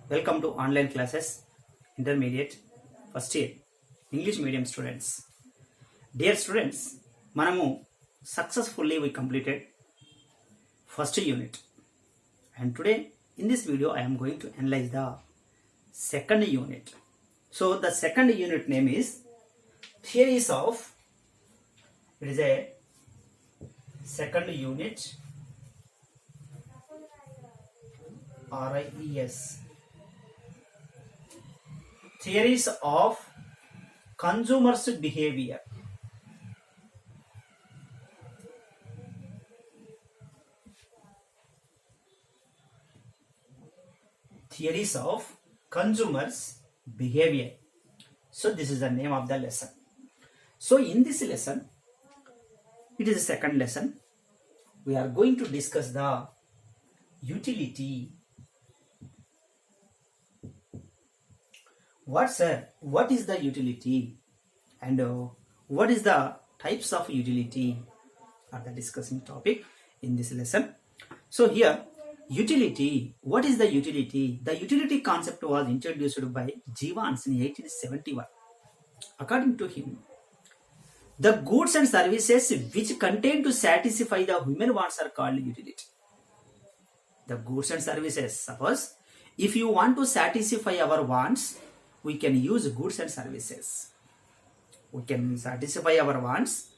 Welcome to online classes, intermediate, first year, English medium students. Dear students, మనము successfully we completed first unit, and today in this video I am going to analyze the second unit. So the second unit name is Theories of, it is a second unit, RIES, Theories of Consumers' Behavior. Theories of Consumers' Behavior. So this is the name of the lesson. So in this lesson, it is a second lesson. We are going to discuss the utility. What is the utility, and what is the types of utility are the discussing topic in this lesson. So here, utility. What is the utility? The utility concept was introduced by Jevons in 1871. According to him, the goods and services which contain to satisfy the human wants are called utility. The goods and services. Suppose if you want to satisfy our wants, we can use goods and services. We can satisfy our wants.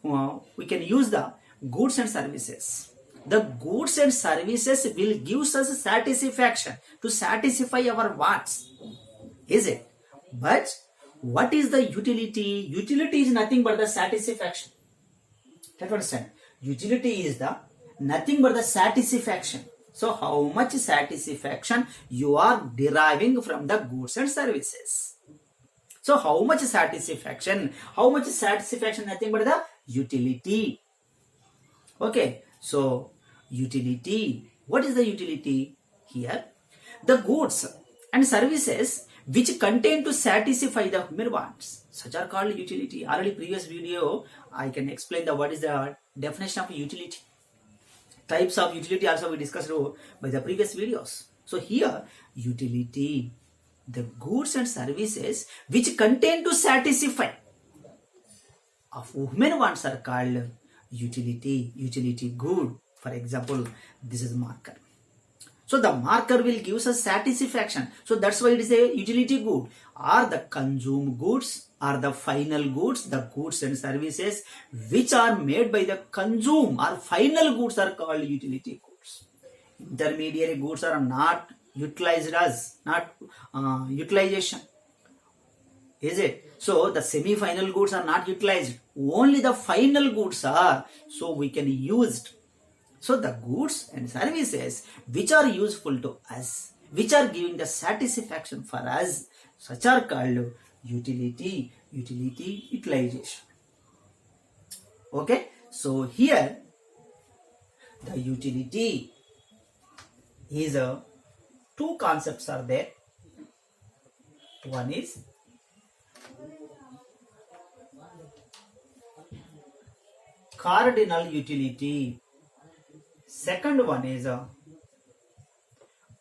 We can use the goods and services. The goods and services will give us satisfaction to satisfy our wants. Is it? But what is the utility? Utility is nothing but the satisfaction. Let us understand. Utility is the nothing but the satisfaction. So how much satisfaction you are deriving from the goods and services? So how much satisfaction? How much satisfaction? Nothing but the utility. Okay. So utility. What is the utility here? The goods and services which contain to satisfy the human wants, such are called utility. Already previous video I can explain the what is the definition of utility. Types of utility also we discussed by the previous videos. So here, utility, the goods and services which contain to satisfy of human wants are called utility. Utility good. For example, this is marker. So the marker will give us satisfaction. So that's why it is a utility good. Are the consumed goods, are the final goods, the goods and services which are made by the consume or final goods are called utility goods. Intermediary goods are not utilized as, not utilization. Is it? So the semi-final goods are not utilized. Only the final goods are. So we can use it. So the goods and services which are useful to us, which are giving the satisfaction for us, such are called utility, utilization. Okay. So here the utility is two concepts are there. One is cardinal utility. Second one is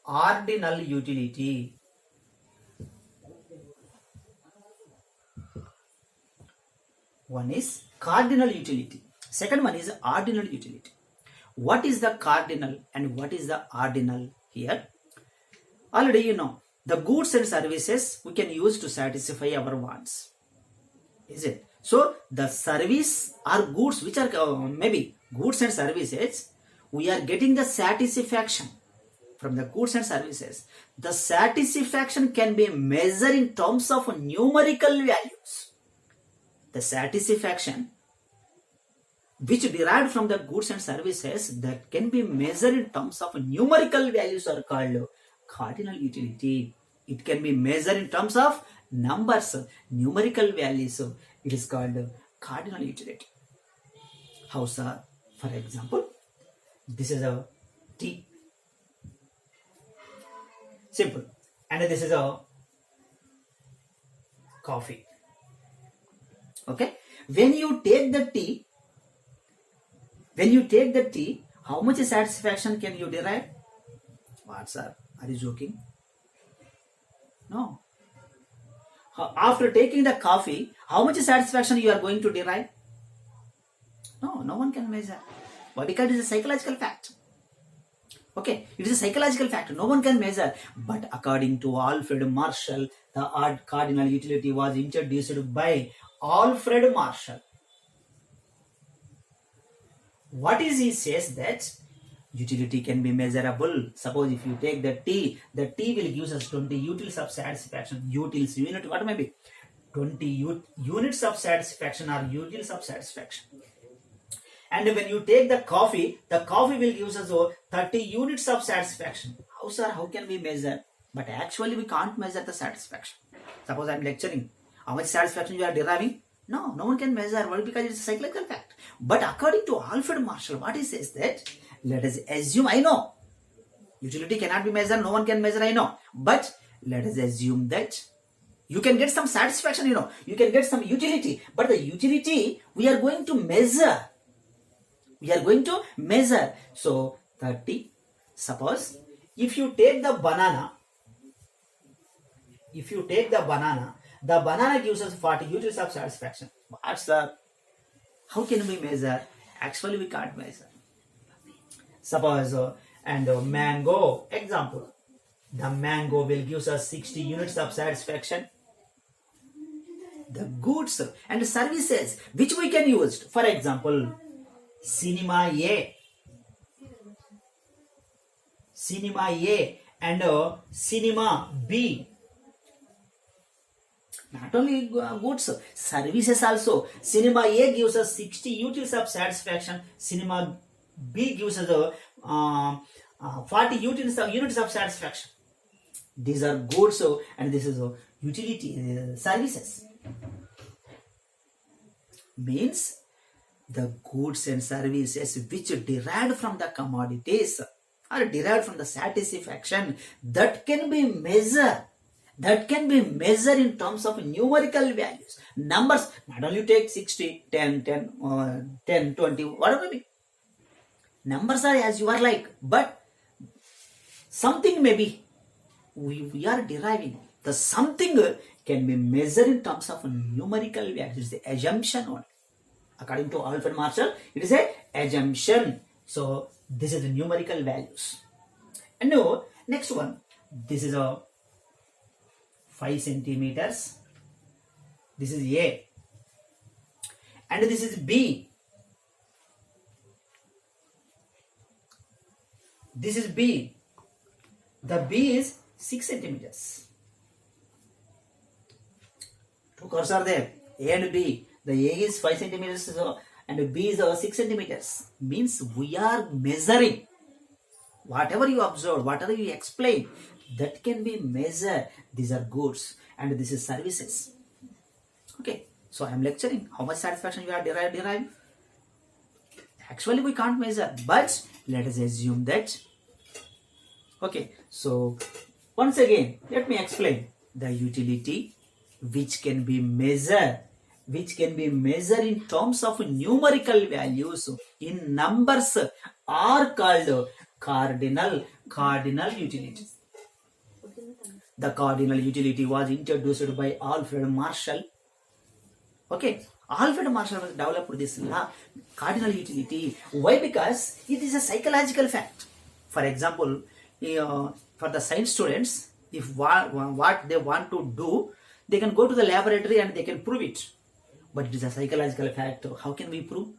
ordinal utility. One is cardinal utility. Second one is ordinal utility. What is the cardinal and what is the ordinal here? Already you know, the goods and services we can use to satisfy our wants. Is it? So the service or goods which are maybe goods and services, we are getting the satisfaction from the goods and services. The satisfaction can be measured in terms of numerical values. The satisfaction which derived from the goods and services that can be measured in terms of numerical values are called cardinal utility. It can be measured in terms of numbers, numerical values. It is called cardinal utility. How, sir? For example, this is a tea. Simple. And this is a coffee. Okay. When you take the tea, how much satisfaction can you derive? What, sir? Are you joking? No. After taking the coffee, how much satisfaction you are going to derive? No, no one can measure. Why? Because it is a psychological fact. Okay, it is a psychological fact. No one can measure. But according to Alfred Marshall, the cardinal utility was introduced by Alfred Marshall. What is he says that utility can be measurable. Suppose if you take the tea will give us 20 utils of satisfaction. Utils, unit, what may be? 20 units of satisfaction or utils of satisfaction. And when you take the coffee will give us 30 units of satisfaction. How, sir? How can we measure? But actually we can't measure the satisfaction. Suppose I am lecturing. How much satisfaction you are deriving? No, no one can measure. Why? Because it's a psychological fact. But according to Alfred Marshall, what he says that, let us assume, I know, utility cannot be measured, no one can measure, I know. But let us assume that you can get some satisfaction, you can get some utility. But the utility, we are going to measure. So 30, suppose, if you take the banana, the banana gives us 40 units of satisfaction. How can we measure? Actually, we can't measure. Suppose, mango, example, the mango will give us 60 units of satisfaction. The goods and services which we can use, for example, cinema A and cinema B. Not only goods, services also. Cinema A gives us 60 utils of satisfaction. Cinema B gives us 40 units of satisfaction. These are goods, and this is utility services. Means the goods and services which derived from the commodities or derived from the satisfaction that can be measured. That can be measured in terms of numerical values. Numbers, not only take 60, 10, 20, whatever be. Numbers are as you are like, but something maybe we are deriving. The something can be measured in terms of numerical values. It's the assumption one. According to Alfred Marshall, it is a assumption. So this is the numerical values. And now, next one. This is a 5 centimeters. This is A. And this is B. This is B. The B is 6 centimeters. Two curves are there. A and B. The A is 5 centimeters and B is 6 centimeters. Means we are measuring. Whatever you observe, whatever you explain, that can be measured. These are goods and this is services. Okay, so I am lecturing. How much satisfaction you are deriving? Actually, we can't measure, but let us assume that. Okay, so once again, let me explain. The utility which can be measured in terms of numerical values in numbers are called cardinal utility. The cardinal utility was introduced by Alfred Marshall. Okay, Alfred Marshall has developed this law, cardinal utility. Why? Because it is a psychological fact. For example, for the science students, if what they want to do, they can go to the laboratory and they can prove it. But it is a psychological fact. How can we prove?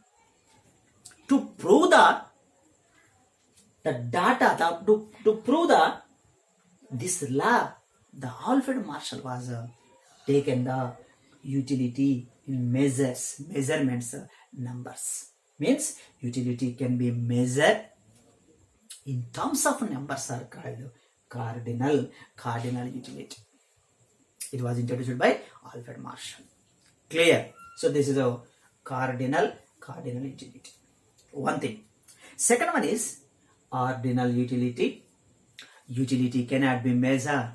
To prove the data, to prove this law, the Alfred Marshall was taken the utility in measurements, numbers. Means utility can be measured in terms of numbers are called cardinal utility. It was introduced by Alfred Marshall. Clear? So this is a cardinal utility. One thing. Second one is ordinal utility. Utility cannot be measured.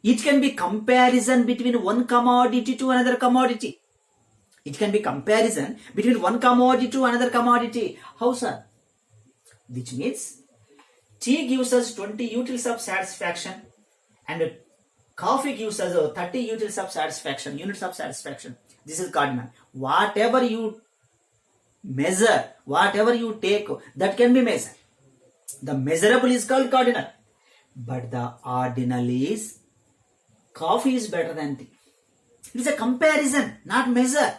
It can be comparison between one commodity to another commodity. It can be comparison between one commodity to another commodity. How, sir? Which means tea gives us 20 utils of satisfaction and Coffee gives us 30 units of satisfaction. This is cardinal. Whatever you measure, whatever you take, that can be measured. The measurable is called cardinal. But the ordinal is coffee is better than tea. It is a comparison, not measure.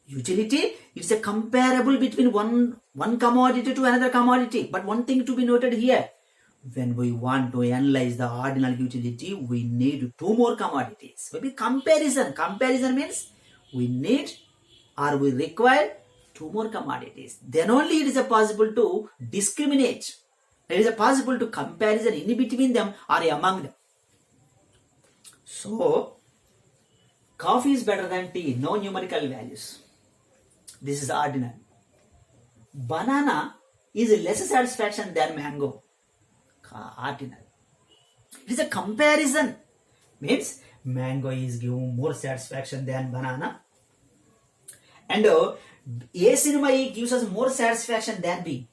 Utility, it's a comparable between one commodity to another commodity. But one thing to be noted here, when we want to analyze the ordinal utility, we need two more commodities. Maybe comparison. Comparison means we need or we require two more commodities. Then only it is possible to discriminate. It is possible to comparison in between them or among them. So, coffee is better than tea. No numerical values. This is ordinal. Banana is less satisfaction than mango. Ordinal. It is a comparison. Means mango is giving more satisfaction than banana. And A cinema A gives us more satisfaction than B.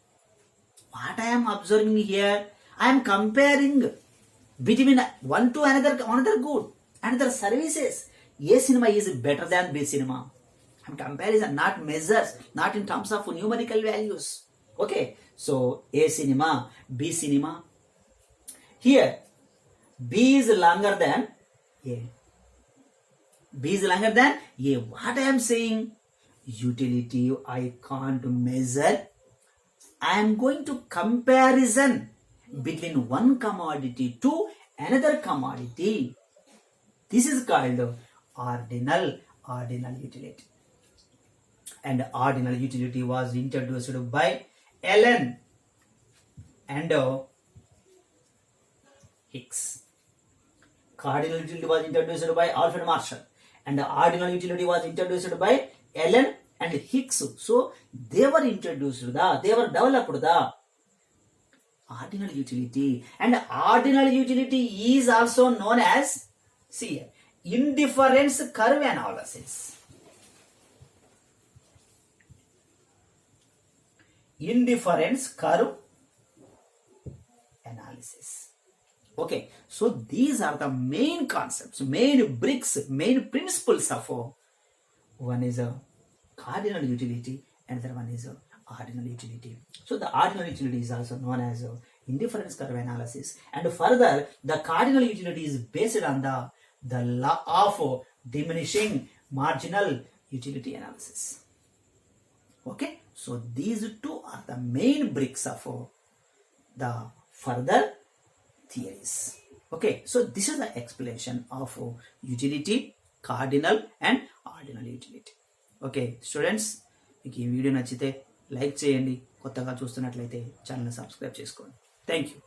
What I am observing here, I am comparing between one to another good, another services. A cinema is better than B cinema. I am comparison, not measures, not in terms of numerical values. Okay, so A cinema, B cinema. Here, B is longer than A. B is longer than A. What I am saying? Utility I can't measure. I am going to comparison between one commodity to another commodity. This is called ordinal utility. And ordinal utility was introduced by Allen and Hicks. Cardinal utility was introduced by Alfred Marshall, and the ordinal utility was introduced by Allen and Hicks. So they were introduced, they were developed the ordinal utility. And ordinal utility is also known as, see, indifference curve analysis. Indifference curve analysis. Okay, so these are the main concepts, main bricks, main principles of one is a cardinal utility, another one is a ordinal utility. So the ordinal utility is also known as indifference curve analysis. And further, the cardinal utility is based on the law of diminishing marginal utility analysis. Okay, so these two are the main bricks of the further theories. Okay, so this is the explanation of utility, cardinal and ordinal utility. Okay students, మీకు ఈ video నచ్చితే like చేయండి, కొత్తగా చూస్తున్నట్లయితే ఛానల్ని subscribe చేసుకోండి. Thank you.